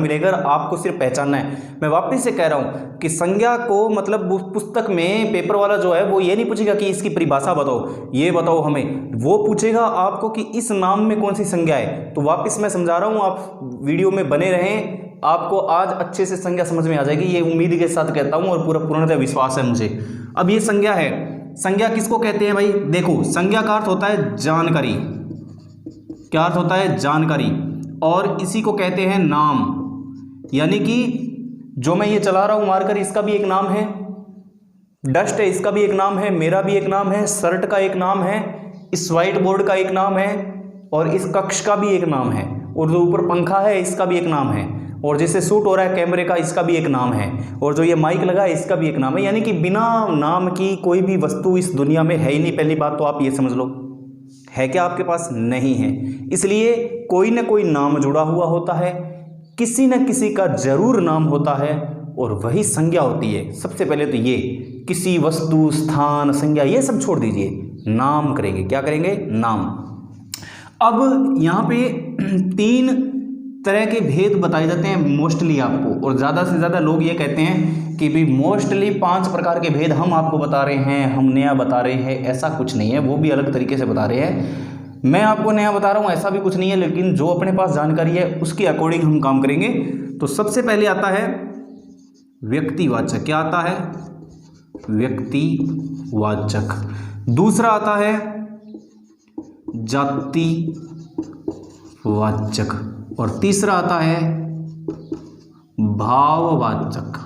मिलेगा, आपको सिर्फ पहचानना है। मैं वापस से कह रहा हूं कि संज्ञा को मतलब पुस्तक में पेपर वाला जो है वो ये नहीं पूछेगा कि इसकी परिभाषा बताओ, ये बताओ हमें, वो पूछेगा आपको कि इस नाम में कौन सी संज्ञा है। तो वापस मैं समझा रहा हूं, आप वीडियो में बने रहें, आपको आज अच्छे से संज्ञा समझ में आ जाएगी, ये उम्मीद के साथ कहता हूं और पूर्णतः विश्वास है मुझे। अब ये संज्ञा है, संज्ञा किसको कहते हैं भाई? देखो, संज्ञा का अर्थ होता है जानकारी। क्या अर्थ होता है? जानकारी। और इसी को कहते हैं नाम। यानी कि जो मैं ये चला रहा हूं मार्कर, इसका भी एक नाम है, डस्ट है इसका भी एक नाम है, मेरा भी एक नाम है, शर्ट का एक नाम है, इस व्हाइट बोर्ड का एक नाम है, और इस कक्ष का भी एक नाम है, और जो ऊपर पंखा है इसका भी एक नाम है, और जैसे शूट हो रहा है कैमरे का इसका भी एक नाम है, और जो ये माइक लगा है इसका भी एक नाम है। यानी कि बिना नाम की कोई भी वस्तु इस दुनिया में है ही नहीं। पहली बात तो आप ये समझ लो, है क्या आपके पास? नहीं है। इसलिए कोई ना कोई नाम जुड़ा हुआ होता है, किसी न किसी का जरूर नाम होता है, और वही संज्ञा होती है। सबसे पहले तो ये किसी वस्तु, स्थान, संज्ञा ये सब छोड़ दीजिए, नाम करेंगे। क्या करेंगे? नाम। अब यहाँ पे 3 तरह के भेद बताए जाते हैं मोस्टली आपको, और ज़्यादा से ज़्यादा लोग ये कहते हैं कि भी मोस्टली 5 प्रकार के भेद हम आपको बता रहे हैं, हम नया बता रहे हैं। ऐसा कुछ नहीं है, वो भी अलग तरीके से बता रहे हैं, मैं आपको नया बता रहा हूँ, ऐसा भी कुछ नहीं है। लेकिन जो अपने पास जानकारी है उसके अकॉर्डिंग हम काम करेंगे। तो सबसे पहले आता है व्यक्तिवाचक। क्या आता है? व्यक्तिवाचक। दूसरा आता है जातिवाचक, और तीसरा आता है भाववाचक।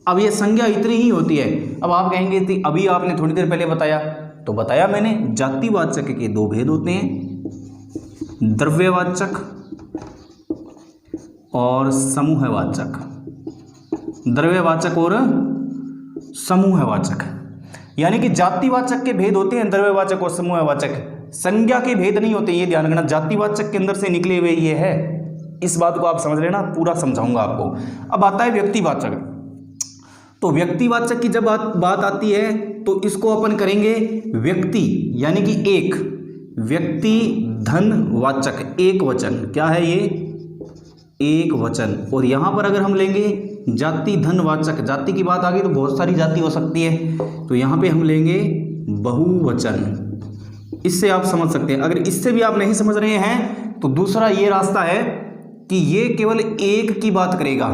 अब ये संज्ञा इतनी ही होती है। अब आप कहेंगे कि अभी आपने थोड़ी देर पहले बताया, तो बताया मैंने, जातिवाचक के 2 भेद होते हैं, द्रव्यवाचक और समूहवाचक। द्रव्यवाचक और समूहवाचक, यानी कि जातिवाचक के भेद होते हैं द्रव्यवाचक और समूहवाचक, संज्ञा के भेद नहीं होते। ये ध्यान रखना, जातिवाचक के अंदर से निकले हुए ये है। इस बात को आप समझ लेना, पूरा समझाऊंगा आपको। अब आता है व्यक्तिवाचक। तो व्यक्तिवाचक की जब बात आती है तो इसको अपन करेंगे व्यक्ति, यानी कि एक व्यक्ति धनवाचक, एक वचन। क्या है ये? एक वचन। और यहां पर अगर हम लेंगे जाति धनवाचक, जाति की बात आ गई तो बहुत सारी जाति हो सकती है, तो यहां पे हम लेंगे बहुवचन। इससे आप समझ सकते हैं। अगर इससे भी आप नहीं समझ रहे हैं तो दूसरा ये रास्ता है कि ये केवल एक की बात करेगा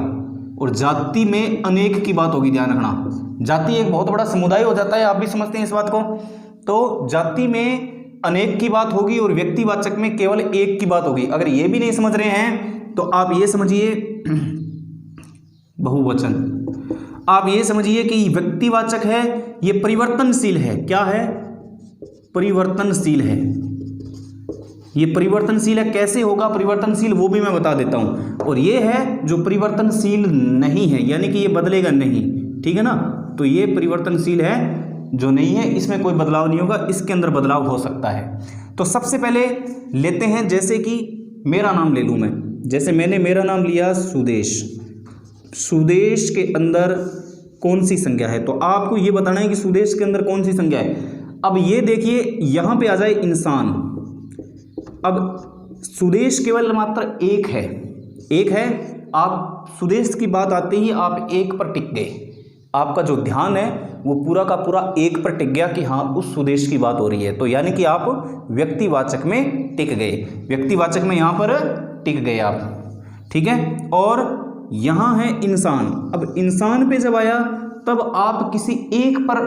और जाति में अनेक की बात होगी। ध्यान रखना, जाति एक बहुत बड़ा समुदाय हो जाता है, आप भी समझते हैं इस बात को। तो जाति में अनेक की बात होगी और व्यक्तिवाचक में केवल एक की बात होगी। अगर ये भी नहीं समझ रहे हैं तो आप ये समझिए बहुवचन। आप ये समझिए कि व्यक्तिवाचक है, ये परिवर्तनशील है। क्या है? परिवर्तनशील है। ये परिवर्तनशील है। कैसे होगा परिवर्तनशील, वो भी मैं बता देता हूं। और ये है जो परिवर्तनशील नहीं है, यानी कि ये बदलेगा नहीं। ठीक है ना? तो ये परिवर्तनशील है, जो नहीं है इसमें कोई बदलाव नहीं होगा, इसके अंदर बदलाव हो सकता है। तो सबसे पहले लेते हैं, जैसे कि मेरा नाम ले लूं मैं। जैसे मैंने मेरा नाम लिया सुदेश। सुदेश के अंदर कौन सी संज्ञा है? तो आपको ये बताना है कि सुदेश के अंदर कौन सी संज्ञा है। अब ये देखिए, यहां पे आ जाए इंसान। अब सुदेश केवल मात्र एक है, एक है। आप सुदेश की बात आते ही आप एक पर टिक गए, आपका जो ध्यान है वो पूरा का पूरा एक पर टिक गया कि हाँ उस सुदेश की बात हो रही है। तो यानी कि आप व्यक्तिवाचक में टिक गए, व्यक्तिवाचक में यहां पर टिक गए आप। ठीक है? और यहां है इंसान। अब इंसान पे जब आया तब आप किसी एक पर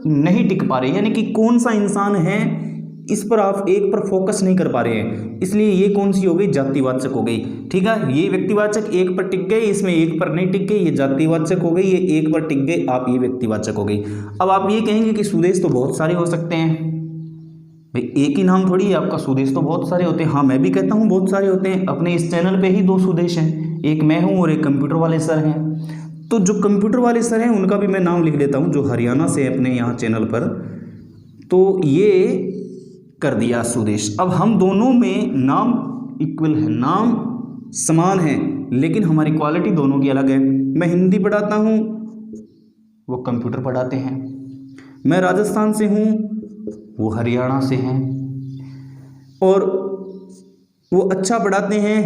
नहीं टिक पा रहे, यानी कि कौन सा इंसान है इस पर आप एक पर फोकस नहीं कर पा रहे हैं, इसलिए ये कौन सी हो गई? जातिवाचक हो गई। ठीक है? ये व्यक्तिवाचक एक पर टिक गए, इसमें एक पर नहीं टिक गए, ये जातिवाचक हो गई। ये एक पर टिक गए, आप ये व्यक्तिवाचक हो गई। अब आप ये कहेंगे कि सुदेश तो बहुत सारे हो सकते हैं भाई, एक ही नाम थोड़ी है आपका, सुदेश तो बहुत सारे होते हैं। हाँ, मैं भी कहता हूँ बहुत सारे होते हैं। अपने इस चैनल पे ही 2 सुदेश हैं, एक मैं हूँ और एक कंप्यूटर वाले सर हैं। तो जो कंप्यूटर वाले सर हैं उनका भी मैं नाम लिख देता हूँ, जो हरियाणा से अपने यहाँ चैनल पर। तो ये कर दिया सुदेश। अब हम दोनों में नाम इक्वल है, नाम समान है, लेकिन हमारी क्वालिटी दोनों की अलग है। मैं हिंदी पढ़ाता हूँ, वो कंप्यूटर पढ़ाते हैं। मैं राजस्थान से हूँ, वो हरियाणा से हैं। और वो अच्छा पढ़ाते हैं,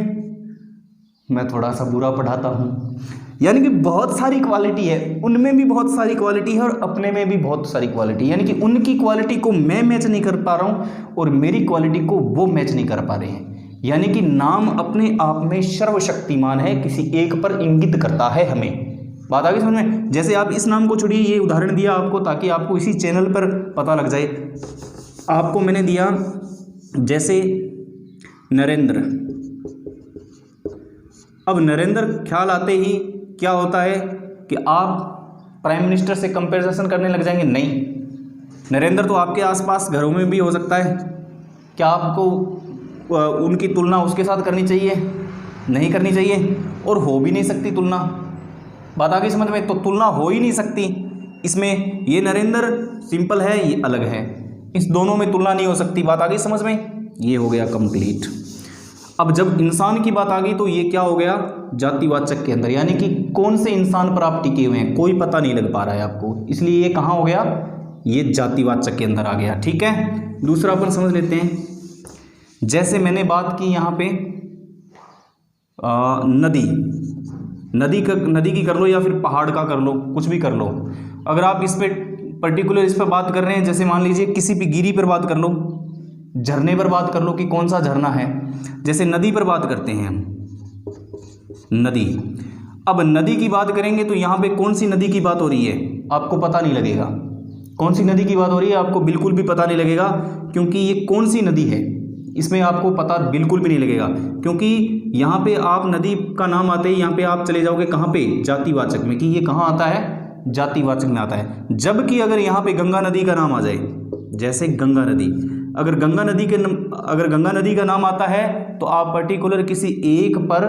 मैं थोड़ा सा बुरा पढ़ाता हूँ। यानी कि बहुत सारी क्वालिटी है, उनमें भी बहुत सारी क्वालिटी है और अपने में भी बहुत सारी क्वालिटी है। यानी कि उनकी क्वालिटी को मैं मैच नहीं कर पा रहा हूँ और मेरी क्वालिटी को वो मैच नहीं कर पा रहे हैं। यानी कि नाम अपने आप में सर्वशक्तिमान है, किसी एक पर इंगित करता है हमें। बात आ गई समझ में। जैसे आप इस नाम को छोड़िए, ये उदाहरण दिया आपको ताकि आपको इसी चैनल पर पता लग जाए। आपको मैंने दिया जैसे नरेंद्र। अब नरेंद्र ख्याल आते ही क्या होता है कि आप प्राइम मिनिस्टर से कंपैरिजन करने लग जाएंगे। नहीं, नरेंद्र तो आपके आसपास घरों में भी हो सकता है। क्या आपको उनकी तुलना उसके साथ करनी चाहिए? नहीं करनी चाहिए, और हो भी नहीं सकती तुलना। बात आ गई समझ में। तो तुलना हो ही नहीं सकती इसमें। ये नरेंद्र सिंपल है, ये अलग है, इस दोनों में तुलना नहीं हो सकती। बात आ गई समझ में। ये हो गया कंप्लीट। अब जब इंसान की बात आ गई तो ये क्या हो गया? जातिवाचक के अंदर, यानी कि कौन से इंसान पर आप टिके हुए हैं कोई पता नहीं लग पा रहा है आपको, इसलिए ये कहाँ हो गया? ये जातिवाचक के अंदर आ गया। ठीक है, दूसरा अपन समझ लेते हैं। जैसे मैंने बात की यहाँ पे नदी की कर लो या फिर पहाड़ का कर लो, कुछ भी कर लो। अगर आप इस पे पर्टिकुलर इस पर बात कर रहे हैं, जैसे मान लीजिए किसी भी गिरी पर बात कर लो, झरने पर बात कर लो कि कौन सा झरना है। जैसे नदी पर बात करते हैं हम, नदी। अब नदी की बात करेंगे तो यहाँ पे कौन सी नदी की बात हो रही है आपको पता नहीं लगेगा। कौन सी नदी की बात हो रही है आपको बिल्कुल भी पता नहीं लगेगा, क्योंकि ये कौन सी नदी है इसमें आपको पता बिल्कुल भी नहीं लगेगा। क्योंकि यहाँ पे आप नदी का नाम आते ही यहाँ पे आप चले जाओगे कहाँ पे? जातिवाचक में, कि ये कहाँ आता है? जातिवाचक में आता है। जबकि अगर यहाँ पे गंगा नदी का नाम आ जाए, जैसे गंगा नदी, अगर गंगा नदी का नाम आता है तो आप पर्टिकुलर किसी एक पर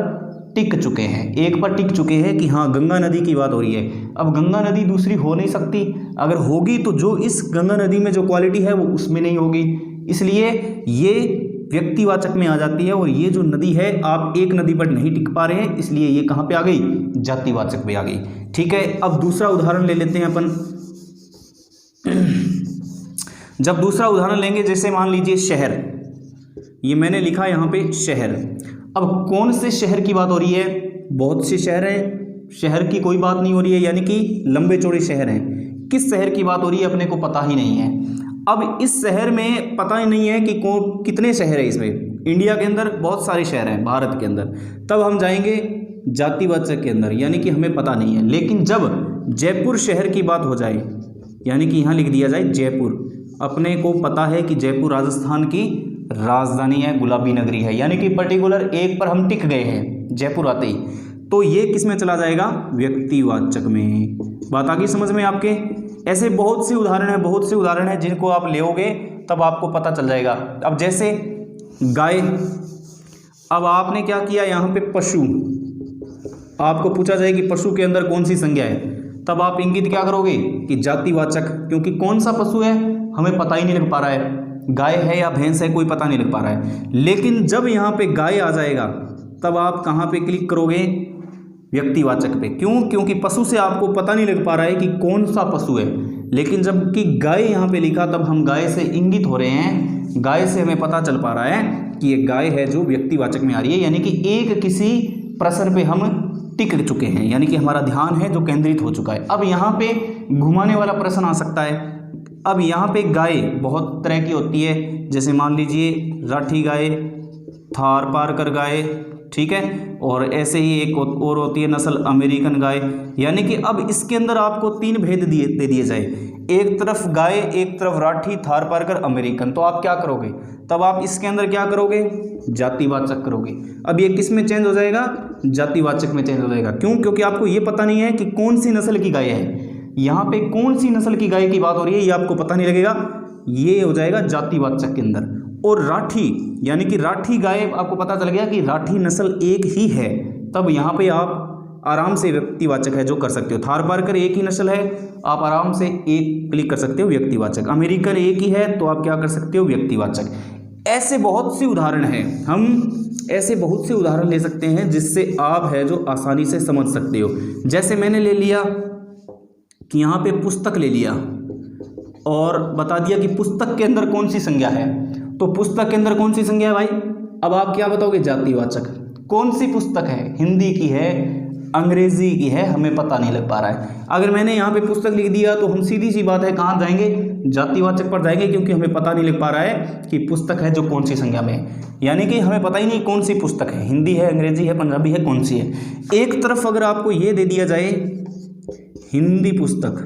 टिक चुके हैं, एक पर टिक चुके हैं कि हाँ गंगा नदी की बात हो रही है। अब गंगा नदी दूसरी हो नहीं सकती, अगर होगी तो जो इस गंगा नदी में जो क्वालिटी है वो उसमें नहीं होगी, इसलिए ये व्यक्तिवाचक में आ जाती है। और ये जो नदी है आप एक नदी पर नहीं टिक पा रहे हैं, इसलिए ये कहाँ पे आ गई? जातिवाचक में आ गई। ठीक है, अब दूसरा उदाहरण ले लेते हैं अपन। जब दूसरा उदाहरण लेंगे, जैसे मान लीजिए शहर, ये मैंने लिखा यहाँ पे शहर। अब कौन से शहर की बात हो रही है? बहुत से शहर हैं, शहर की कोई बात नहीं हो रही है, यानी कि लंबे चौड़े शहर हैं। किस शहर की बात हो रही है अपने को पता ही नहीं है। अब इस शहर में पता ही नहीं है कि कितने शहर है इसमें। इंडिया के अंदर बहुत सारे शहर हैं, भारत के अंदर, तब हम जाएंगे जातिवाचक के अंदर, यानी कि हमें पता नहीं है। लेकिन जब जयपुर शहर की बात हो जाए, यानी कि यहाँ लिख दिया जाए जयपुर, अपने को पता है कि जयपुर राजस्थान की राजधानी है, गुलाबी नगरी है, यानी कि पर्टिकुलर एक पर हम टिक गए हैं जयपुर आते ही, तो ये किस में चला जाएगा? व्यक्तिवाचक में। बात आ गई समझ में आपके। ऐसे बहुत से उदाहरण हैं जिनको आप लेओगे तब आपको पता चल जाएगा। अब जैसे गाय, अब आपने क्या किया यहाँ पे पशु, आपको पूछा जाए कि पशु के अंदर कौन सी संज्ञा है, तब आप इंगित क्या करोगे? कि जातिवाचक, क्योंकि कौन सा पशु है हमें पता ही नहीं लग पा रहा है, गाय है या भैंस है कोई पता नहीं लग पा रहा है। लेकिन जब यहाँ पे गाय आ जाएगा तब आप कहाँ पे क्लिक करोगे? व्यक्तिवाचक पे। क्यों? क्योंकि पशु से आपको पता नहीं लग पा रहा है कि कौन सा पशु है, लेकिन जब कि गाय यहाँ पे लिखा तब हम गाय से इंगित हो रहे हैं, गाय से हमें पता चल पा रहा है कि ये गाय है जो व्यक्तिवाचक में आ रही है, यानी कि एक किसी प्रश्न पे हम टिक चुके हैं, यानी कि हमारा ध्यान है जो केंद्रित हो चुका है। अब यहाँ पे घुमाने वाला प्रश्न आ सकता है। अब यहाँ पे गाय बहुत तरह की होती है, जैसे मान लीजिए राठी गाय, थारपारकर गाय, ठीक है, और ऐसे ही एक और होती है नस्ल अमेरिकन गाय। यानी कि अब इसके अंदर आपको तीन भेद दे दिए जाए, एक तरफ गाय, एक तरफ राठी, थारपारकर, अमेरिकन, तो आप क्या करोगे? तब आप इसके अंदर क्या करोगे? जातिवाचक करोगे। अब ये किस में चेंज हो जाएगा? जातिवाचक में चेंज हो जाएगा। क्यों? क्योंकि आपको ये पता नहीं है कि कौन सी नस्ल की गाय है, यहाँ पे कौन सी नस्ल की गाय की बात हो रही है, ये आपको पता नहीं लगेगा, ये हो जाएगा जातिवाचक के अंदर। और राठी, यानी कि राठी गाय, आपको पता चल गया कि राठी नस्ल एक ही है, तब यहाँ पे आप आराम से व्यक्तिवाचक है जो कर सकते हो। थारपारकर एक ही नस्ल है, आप आराम से एक क्लिक कर सकते हो व्यक्तिवाचक। अमेरिकन एक ही है तो आप क्या कर सकते हो? व्यक्तिवाचक। ऐसे बहुत से उदाहरण हैं, हम ऐसे बहुत से उदाहरण ले सकते हैं जिससे आप है जो आसानी से समझ सकते हो। जैसे मैंने ले लिया कि यहाँ पे पुस्तक ले लिया और बता दिया कि पुस्तक के अंदर कौन सी संज्ञा है, तो पुस्तक के अंदर कौन सी संज्ञा है भाई? अब आप क्या बताओगे? जातिवाचक। कौन सी पुस्तक है, हिंदी की है, अंग्रेजी की है, हमें पता नहीं लग पा रहा है। अगर मैंने यहाँ पे पुस्तक लिख दिया तो हम सीधी सी बात है कहाँ जाएंगे, जातिवाचक पर जाएंगे, क्योंकि हमें पता नहीं लग पा रहा है कि पुस्तक है जो कौन सी संज्ञा में है, यानी कि हमें पता ही नहीं कौन सी पुस्तक है, हिंदी है, अंग्रेजी है, पंजाबी है, कौन सी है। एक तरफ अगर आपको ये दे दिया जाए हिंदी पुस्तक,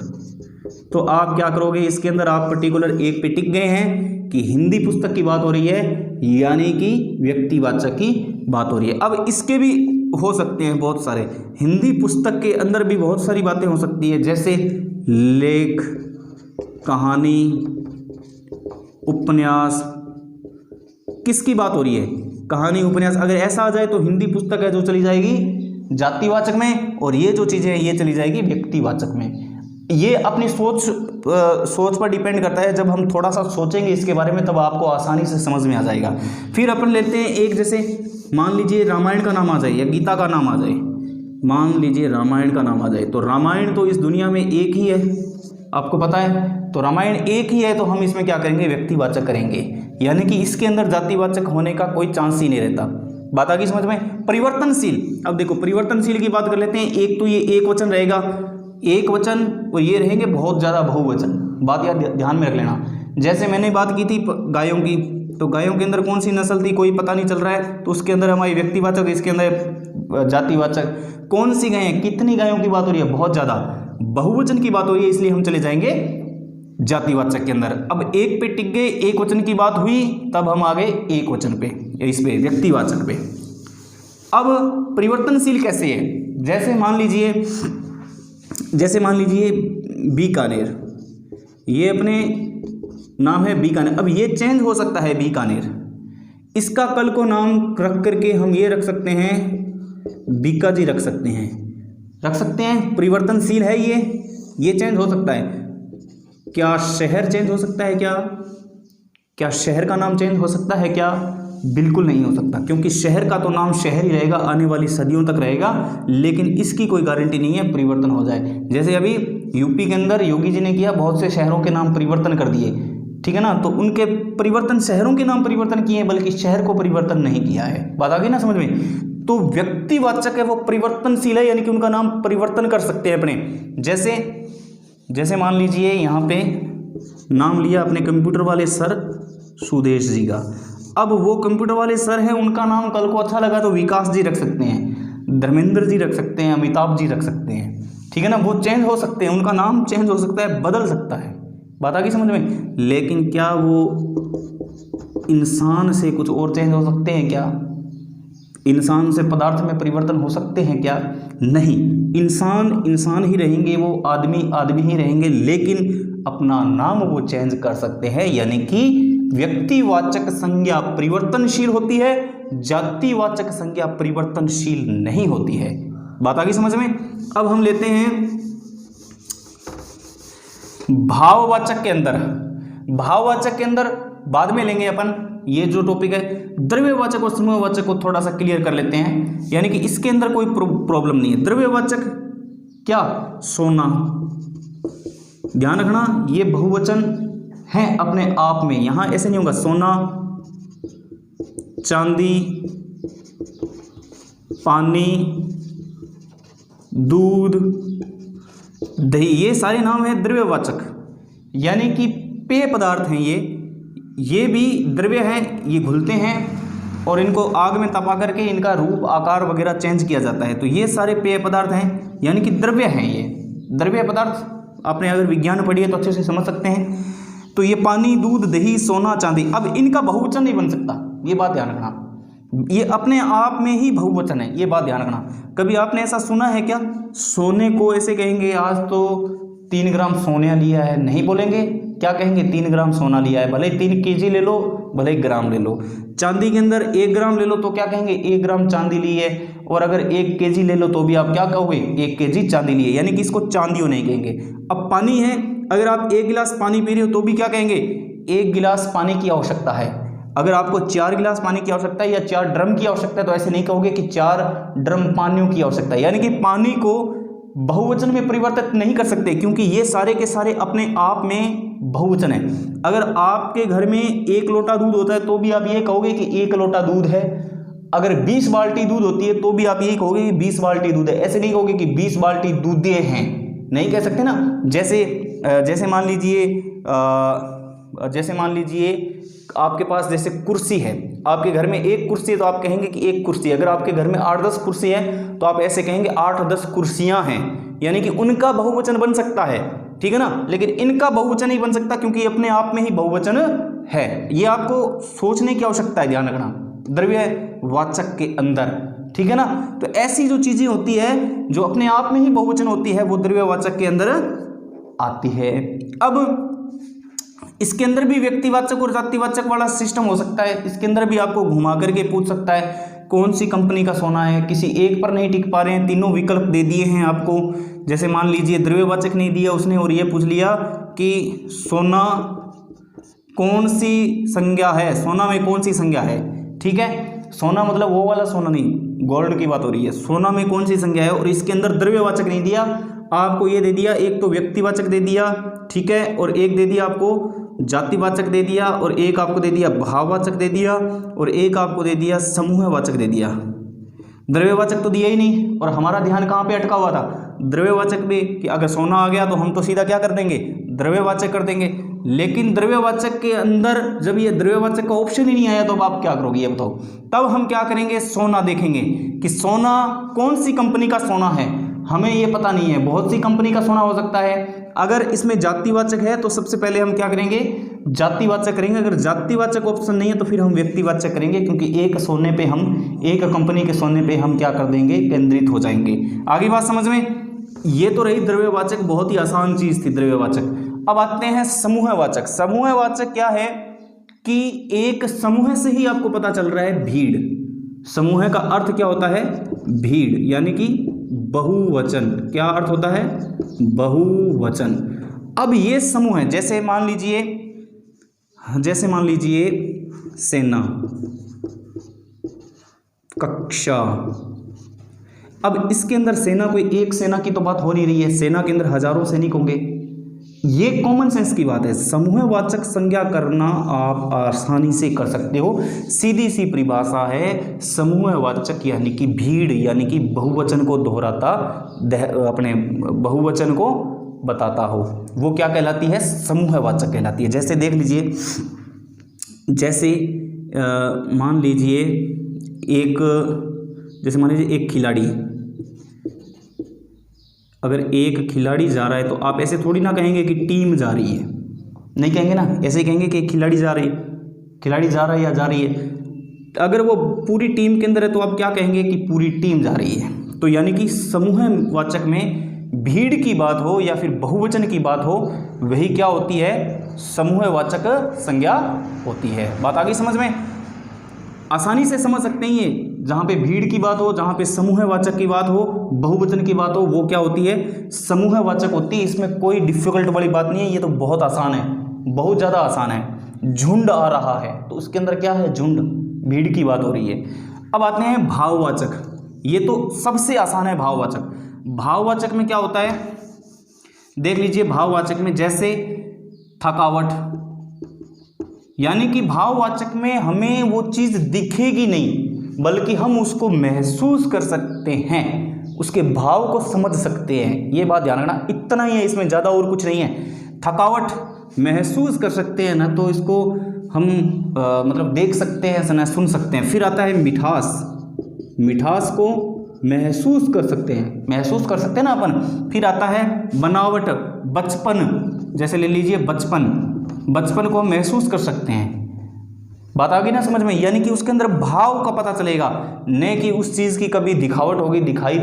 तो आप क्या करोगे, इसके अंदर आप पर्टिकुलर एक पे टिक गए हैं कि हिंदी पुस्तक की बात हो रही है, यानी कि व्यक्तिवाचक की बात हो रही है। अब इसके भी हो सकते हैं बहुत सारे, हिंदी पुस्तक के अंदर भी बहुत सारी बातें हो सकती है, जैसे लेख, कहानी, उपन्यास। किसकी बात हो रही है, कहानी, उपन्यास। अगर ऐसा आ जाए तो हिंदी पुस्तक है जो चली जाएगी जातिवाचक में, और ये जो चीज़ें हैं ये चली जाएगी व्यक्तिवाचक में। ये अपनी सोच पर डिपेंड करता है। जब हम थोड़ा सा सोचेंगे इसके बारे में तब आपको आसानी से समझ में आ जाएगा। फिर अपन लेते हैं एक, जैसे मान लीजिए रामायण का नाम आ जाए या गीता का नाम आ जाए, मान लीजिए रामायण का नाम आ जाए, तो रामायण तो इस दुनिया में एक ही है, आपको पता है, तो रामायण एक ही है, तो हम इसमें क्या करेंगे, व्यक्तिवाचक करेंगे, यानी कि इसके अंदर जातिवाचक होने का कोई चांस ही नहीं रहता। बात आ गई समझ में। परिवर्तनशील, अब देखो परिवर्तनशील की बात कर लेते हैं। एक तो ये एक वचन रहेगा, एक वचन, और ये रहेंगे बहुत ज़्यादा बहुवचन। बात याद ध्यान में रख लेना। जैसे मैंने बात की थी गायों की, तो गायों के अंदर कौन सी नस्ल थी कोई पता नहीं चल रहा है, तो उसके अंदर हमारी व्यक्तिवाचक, इसके अंदर जातिवाचक। कौन सी गायें, कितनी गायों की बात हो रही है, बहुत ज़्यादा, बहुवचन की बात हो रही है, इसलिए हम चले जाएंगे जातिवाचक के अंदर। अब एक पे टिक गए, एक वचन की बात हुई, तब हम आ गए एक वचन पे, इस पे व्यक्तिवाचक पे। अब परिवर्तनशील कैसे है, जैसे मान लीजिए बीकानेर, ये अपने नाम है बीकानेर। अब ये चेंज हो सकता है बीकानेर, इसका कल को नाम रख करके हम ये रख सकते हैं बीकाजी रख सकते हैं, परिवर्तनशील है ये चेंज हो सकता है। क्या शहर चेंज हो सकता है, क्या शहर का नाम चेंज हो सकता है क्या? बिल्कुल नहीं हो सकता, क्योंकि शहर का तो नाम शहर ही रहेगा, आने वाली सदियों तक रहेगा, लेकिन इसकी कोई गारंटी नहीं है परिवर्तन हो जाए। जैसे अभी यूपी के अंदर योगी जी ने किया, बहुत से शहरों के नाम परिवर्तन कर दिए, ठीक है ना, तो उनके परिवर्तन, शहरों के नाम परिवर्तन किए, बल्कि शहर को परिवर्तन नहीं किया है। बात आ गई ना समझ में। तो व्यक्तिवाचक है वो परिवर्तनशील है, यानी कि उनका नाम परिवर्तन कर सकते हैं अपने। जैसे मान लीजिए यहाँ पे नाम लिया अपने कंप्यूटर वाले सर सुदेश जी का। अब वो कंप्यूटर वाले सर हैं, उनका नाम कल को अच्छा लगा तो विकास जी रख सकते हैं, धर्मेंद्र जी रख सकते हैं, अमिताभ जी रख सकते हैं, ठीक है ना। वो चेंज हो सकते हैं, उनका नाम चेंज हो सकता है, बदल सकता है। बात आ गई समझ में। लेकिन क्या वो इंसान से कुछ और चेंज हो सकते हैं क्या? इंसान से पदार्थ में परिवर्तन हो सकते हैं क्या? नहीं, इंसान ही रहेंगे, वो आदमी ही रहेंगे, लेकिन अपना नाम वो चेंज कर सकते हैं, यानी कि व्यक्तिवाचक संज्ञा परिवर्तनशील होती है, जातिवाचक संज्ञा परिवर्तनशील नहीं होती है। बात आ गई समझ में। अब हम लेते हैं भाववाचक के अंदर बाद में लेंगे अपन, ये जो टॉपिक है द्रव्यवाचक और समूहवाचक को थोड़ा सा क्लियर कर लेते हैं, यानी कि इसके अंदर कोई प्रॉब्लम नहीं है। द्रव्यवाचक क्या, सोना, ध्यान रखना ये बहुवचन है अपने आप में, यहां ऐसे नहीं होगा। सोना, चांदी, पानी, दूध, दही, ये सारे नाम हैं द्रव्यवाचक, यानी कि पेय पदार्थ हैं। ये भी द्रव्य हैं, ये घुलते हैं और इनको आग में तपा करके इनका रूप, आकार वगैरह चेंज किया जाता है, तो ये सारे पेय पदार्थ हैं, यानी कि द्रव्य हैं। ये द्रव्य पदार्थ आपने अगर विज्ञान पढ़ी है तो अच्छे से समझ सकते हैं। तो ये पानी, दूध, दही, सोना, चांदी, अब इनका बहुवचन नहीं बन सकता, ये बात ध्यान रखना। ये अपने आप में ही बहुवचन है, ये बात ध्यान रखना। कभी आपने ऐसा सुना है क्या, सोने को ऐसे कहेंगे आज तो 3 ग्राम सोना लिया है? नहीं बोलेंगे, क्या कहेंगे, 3 ग्राम सोना लिया है, भले 3 kg ले लो, भले 1 ग्राम ले लो। चांदी के अंदर 1 ग्राम ले लो तो क्या कहेंगे, 1 ग्राम चांदी ली है, और अगर 1 kg ले लो तो भी आप क्या कहोगे, 1 kg चांदी ली है, यानी कि इसको चांदियों नहीं कहेंगे। अब पानी है, अगर आप 1 गिलास पानी पी रहे हो तो भी क्या कहेंगे, 1 गिलास पानी की आवश्यकता है। अगर आपको 4 गिलास पानी की आवश्यकता है या 4 ड्रम की आवश्यकता है तो ऐसे नहीं कहोगे कि 4 ड्रम पानियों की आवश्यकता है, यानी कि पानी को बहुवचन में परिवर्तित नहीं कर सकते, क्योंकि ये सारे के सारे अपने आप में बहुवचन है। अगर आपके घर में 1 लोटा दूध होता है तो भी आप ये कहोगे कि 1 लोटा दूध है। अगर 20 बाल्टी दूध होती है तो भी आप यही कहोगे कि 20 बाल्टी दूध है, ऐसे नहीं कहोगे कि 20 बाल्टी दूध हैं, नहीं कह सकते ना। जैसे मान लीजिए आपके पास जैसे कुर्सी है, आपके घर में एक कुर्सी है तो आप कहेंगे कि एक कुर्सी। अगर आपके घर में 8-10 कुर्सी है तो आप ऐसे कहेंगे 8-10 कुर्सियां हैं, यानी कि उनका बहुवचन बन सकता है, ठीक है ना, लेकिन इनका बहुवचन नहीं बन सकता क्योंकि अपने आप में ही बहुवचन है। ये आपको सोचने की आवश्यकता है, ध्यान रखना, द्रव्यवाचक के अंदर, ठीक है ना। तो ऐसी जो चीजें होती है जो अपने आप में ही बहुवचन होती है वो द्रव्यवाचक के अंदर आती है। अब इसके अंदर भी व्यक्तिवाचक और जातिवाचक वाला सिस्टम हो सकता है। इसके अंदर भी आपको घुमा करके पूछ सकता है कौन सी कंपनी का सोना है, किसी एक पर नहीं टिक पा रहे हैं, तीनों विकल्प दे दिए हैं आपको। जैसे मान लीजिए द्रव्यवाचक नहीं दिया उसने और ये पूछ लिया कि सोना कौन सी संज्ञा है, सोना में कौन सी संज्ञा है, ठीक है, सोना मतलब वो वाला सोना नहीं, गोल्ड की बात हो रही है, सोना में कौन सी संज्ञा है, और इसके अंदर द्रव्यवाचक नहीं दिया आपको, ये दे दिया एक तो व्यक्तिवाचक दे दिया, ठीक है, और एक दे दिया आपको जातिवाचक दे दिया, और एक आपको दे दिया भाववाचक दे दिया, और एक आपको दे दिया समूहवाचक दे दिया। द्रव्यवाचक तो दिया ही नहीं, और हमारा ध्यान कहाँ पे अटका हुआ था, द्रव्यवाचक में, कि अगर सोना आ गया तो हम तो सीधा क्या कर देंगे, द्रव्यवाचक कर देंगे। लेकिन द्रव्यवाचक के अंदर जब ये द्रव्यवाचक का ऑप्शन ही नहीं आया तो अब आप क्या करोगे ये बताओ। तब हम क्या करेंगे, सोना देखेंगे कि सोना कौन सी कंपनी का सोना है, हमें ये पता नहीं है, बहुत सी कंपनी का सोना हो सकता है। अगर इसमें जातिवाचक है तो सबसे पहले हम क्या करेंगे, जातिवाचक करेंगे। अगर जातिवाचक ऑप्शन नहीं है तो फिर हम व्यक्तिवाचक करेंगे, क्योंकि एक सोने पे हम, एक कंपनी के सोने पे हम क्या कर देंगे, केंद्रित हो जाएंगे। आगे बात समझ में, ये तो रही द्रव्यवाचक, बहुत ही आसान चीज थी द्रव्यवाचक। अब आते हैं समूहवाचक। समूहवाचक क्या है कि एक समूह से ही आपको पता चल रहा है भीड़। समूह का अर्थ क्या होता है, भीड़, यानी कि बहुवचन। क्या अर्थ होता है, बहुवचन। अब ये समूह है, जैसे मान लीजिए सेना, कक्षा। अब इसके अंदर सेना, कोई एक सेना की तो बात हो नहीं रही है, सेना के अंदर हजारों सैनिक होंगे, ये कॉमन सेंस की बात है। समूहवाचक संज्ञा करना आप आसानी से कर सकते हो, सीधी सी परिभाषा है, समूहवाचक यानी कि भीड़, यानी कि बहुवचन को दोहराता, अपने बहुवचन को बताता हो, वो क्या कहलाती है, समूहवाचक कहलाती है। जैसे देख लीजिए, जैसे मान लीजिए एक खिलाड़ी, अगर एक खिलाड़ी जा रहा है तो आप ऐसे थोड़ी ना कहेंगे कि टीम जा रही है, नहीं कहेंगे ना, ऐसे ही कहेंगे कि एक खिलाड़ी जा रही है, खिलाड़ी जा रहा है या जा रही है। अगर वो पूरी टीम के अंदर है तो आप क्या कहेंगे कि पूरी टीम जा रही है। तो यानी कि समूहवाचक में भीड़ की बात हो या फिर बहुवचन की बात हो, वही क्या होती है, समूहवाचक संज्ञा होती है। बात आगे समझ में, आसानी से समझ सकते हैं ये। जहाँ पे भीड़ की बात हो, जहाँ पे समूहवाचक की बात हो, बहुवचन की बात हो, वो क्या होती है, समूहवाचक होती है। इसमें कोई डिफिकल्ट वाली बात नहीं है, ये तो बहुत आसान है, बहुत ज़्यादा आसान है। झुंड आ रहा है तो उसके अंदर क्या है, झुंड, भीड़ की बात हो रही है। अब आते हैं भाववाचक, ये तो सबसे आसान है भाववाचक। भाववाचक में क्या होता है, देख लीजिए, भाववाचक में जैसे थकावट, यानी कि भाववाचक में हमें वो चीज़ दिखेगी नहीं बल्कि हम उसको महसूस कर सकते हैं, उसके भाव को समझ सकते हैं। ये बात ध्यान रखना, इतना ही है, इसमें ज़्यादा और कुछ नहीं है। थकावट महसूस कर सकते हैं ना, तो इसको हम मतलब देख सकते हैं ना, सुन सकते हैं। फिर आता है मिठास, मिठास को महसूस कर सकते हैं, महसूस कर सकते हैं ना अपन। फिर आता है बनावट, बचपन, जैसे ले लीजिए बचपन, बचपन को हम महसूस कर सकते हैं। बात आ गई ना समझ में, यानी कि उसके अंदर भाव का पता चलेगा, न कि उस चीज़ की कभी दिखावट होगी, दिखाई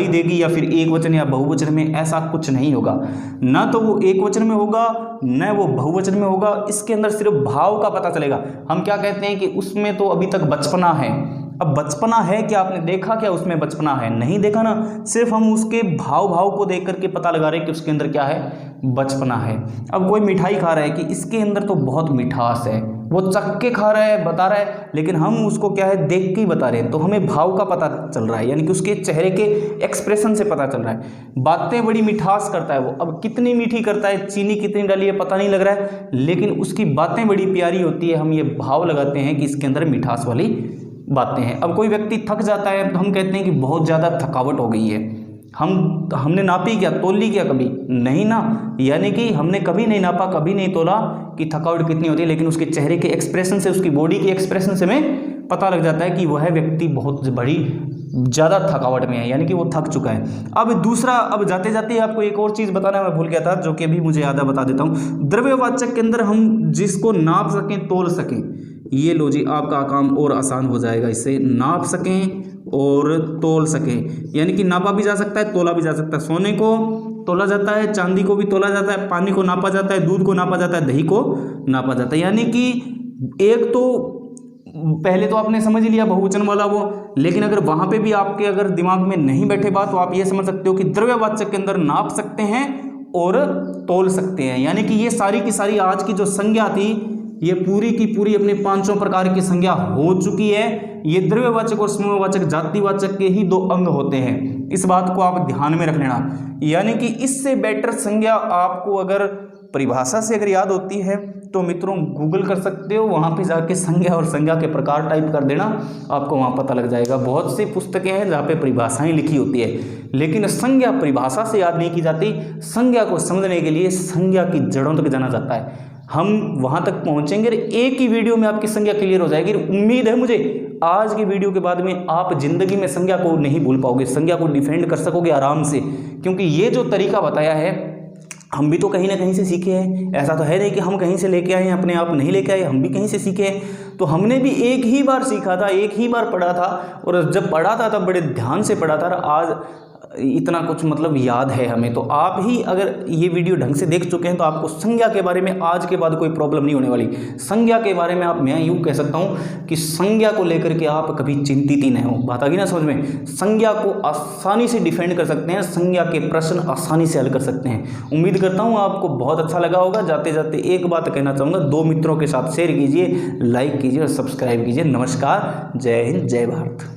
देगी या फिर एक वचन या बहुवचन में, ऐसा कुछ नहीं होगा। ना तो वो एक वचन में होगा न वो बहुवचन में होगा, इसके अंदर सिर्फ भाव का पता चलेगा। हम क्या कहते हैं कि उसमें तो अभी तक बचपना है। अब बचपना है क्या, आपने देखा क्या उसमें बचपना है, नहीं देखा ना, सिर्फ हम उसके भाव को देख करके पता लगा रहे हैं कि उसके अंदर क्या है, बचपना है। अब कोई मिठाई खा रहा है कि इसके अंदर तो बहुत मिठास है, वो चख के खा रहा है, बता रहा है, लेकिन हम उसको क्या है, देख के ही बता रहे हैं, तो हमें भाव का पता चल रहा है, यानी कि उसके चेहरे के एक्सप्रेशन से पता चल रहा है। बातें बड़ी मिठास करता है वो, अब कितनी मीठी करता है, चीनी कितनी डाली है पता नहीं लग रहा है, लेकिन उसकी बातें बड़ी प्यारी होती है, हम ये भाव लगाते हैं कि इसके अंदर मिठास वाली बातें हैं। अब कोई व्यक्ति थक जाता है तो हम कहते हैं कि बहुत ज़्यादा थकावट हो गई है। हमने नापी क्या, तोली क्या कभी नहीं ना, यानी कि हमने कभी नहीं नापा, कभी नहीं तोला कि थकावट कितनी होती है, लेकिन उसके चेहरे के एक्सप्रेशन से, उसकी बॉडी के एक्सप्रेशन से हमें पता लग जाता है कि वह व्यक्ति बहुत बड़ी ज़्यादा थकावट में है, यानी कि वो थक चुका है। अब दूसरा, अब जाते जाते आपको एक और चीज़ बताना मैं भूल गया था, जो कि अभी मुझे याद है, बता देता हूँ। द्रव्यवाचक के अंदर हम जिसको नाप सकें, तोल सकें, ये लो जी, आपका काम और आसान हो जाएगा। इससे नाप सकें और तोल सकें, यानी कि नापा भी जा सकता है, तोला भी जा सकता है। सोने को तोला जाता है, चांदी को भी तोला जाता है, पानी को नापा जाता है, दूध को नापा जाता है, दही को नापा जाता है। यानी कि एक तो पहले तो आपने समझ लिया बहुवचन वाला वो, लेकिन अगर वहाँ पे भी आपके अगर दिमाग में नहीं बैठे बात, तो आप ये समझ सकते हो कि द्रव्यवाचक के अंदर नाप सकते हैं और तोल सकते हैं। यानी कि ये सारी की सारी आज की जो संज्ञा थी, ये पूरी की पूरी अपने 5 प्रकार की संज्ञा हो चुकी है। ये द्रव्यवाचक और समूहवाचक जातिवाचक के ही 2 अंग होते हैं, इस बात को आप ध्यान में रख लेना। यानी कि इससे बेटर संज्ञा आपको अगर परिभाषा से अगर याद होती है तो मित्रों गूगल कर सकते हो, वहाँ पे जाके संज्ञा और संज्ञा के प्रकार टाइप कर देना, आपको वहाँ पता लग जाएगा। बहुत सी पुस्तकें हैं जहाँ पे परिभाषाएं लिखी होती है, लेकिन संज्ञा परिभाषा से याद नहीं की जाती। संज्ञा को समझने के लिए संज्ञा की जड़ों तक जाना जाता है। हम वहाँ तक पहुँचेंगे, एक ही वीडियो में आपकी संज्ञा क्लियर हो जाएगी। उम्मीद है मुझे आज की वीडियो के बाद में आप जिंदगी में संज्ञा को नहीं भूल पाओगे, संज्ञा को डिफेंड कर सकोगे आराम से, क्योंकि ये जो तरीका बताया है हम भी तो कहीं ना कहीं से सीखे हैं। ऐसा तो है नहीं कि हम कहीं से लेके आए हैं, अपने आप नहीं लेके आए, हम भी कहीं से सीखे हैं। तो हमने भी एक ही बार सीखा था, एक ही बार पढ़ा था, और जब पढ़ा था तब बड़े ध्यान से पढ़ा था, आज इतना कुछ मतलब याद है हमें। तो आप ही अगर ये वीडियो ढंग से देख चुके हैं तो आपको संज्ञा के बारे में आज के बाद कोई प्रॉब्लम नहीं होने वाली। संज्ञा के बारे में मैं यूँ कह सकता हूँ कि संज्ञा को लेकर के आप कभी चिंतित ही नहीं हो। बात आ गई ना समझ में? संज्ञा को आसानी से डिफेंड कर सकते हैं, संज्ञा के प्रश्न आसानी से हल कर सकते हैं। उम्मीद करता हूँ आपको बहुत अच्छा लगा होगा। जाते जाते एक बात कहना चाहूँगा, 2 मित्रों के साथ शेयर कीजिए, लाइक कीजिए और सब्सक्राइब कीजिए। नमस्कार, जय हिंद, जय भारत।